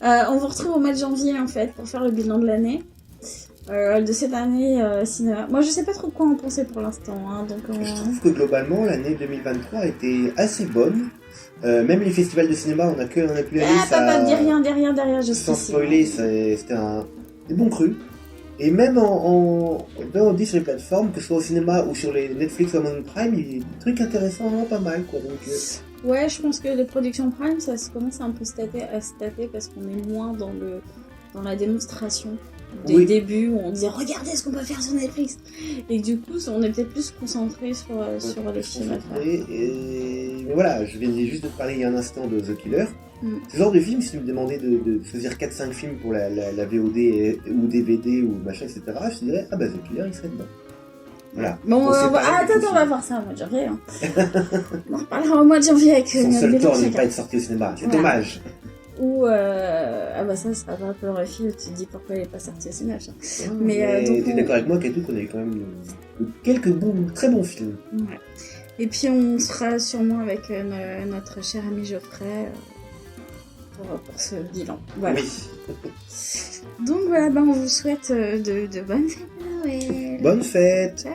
On vous retrouve au mois de janvier, en fait, pour faire le bilan de l'année. De cette année cinéma. Moi, je sais pas trop quoi en penser pour l'instant. Hein, donc Je trouve que globalement, l'année 2023 a été assez bonne. Même les festivals de cinéma, on a pu aller. Papa, dis rien derrière, je suis sans spoiler, c'était des bons crus. Et même on dit sur les plateformes, que ce soit au cinéma ou sur les Netflix ou Amazon Prime, il y a des trucs intéressants, vraiment pas mal, quoi. Donc, ouais, je pense que les productions Prime, ça se commence un peu à stater parce qu'on est moins dans la démonstration des débuts où on dit regardez ce qu'on peut faire sur Netflix. Et du coup, on est peut-être plus concentré sur les films à faire. Mais voilà, je viens juste de te parler il y a un instant de The Killer. Ce genre de film, si tu me demandais de choisir 4-5 films pour la VOD ou DVD ou machin, etc., je te dirais, ah bah The Killer, il serait dedans. Voilà. Bon, attends, on va voir ça au mois de janvier. Hein. On en reparlera au mois de janvier avec son seul tort n'est pas être sorti au cinéma, c'est dommage. Ou, ah bah ça sera pas un peu le refil, tu te dis pourquoi il est pas sorti au cinéma. Mais t'es d'accord avec moi, Katou, qu'on a eu quand même quelques très bons films. Ouais. Et puis on sera sûrement avec notre cher ami Geoffrey pour ce bilan. Voilà. Oui. Donc voilà, on vous souhaite de bonnes fêtes de Noël. Bonne fête. Ciao.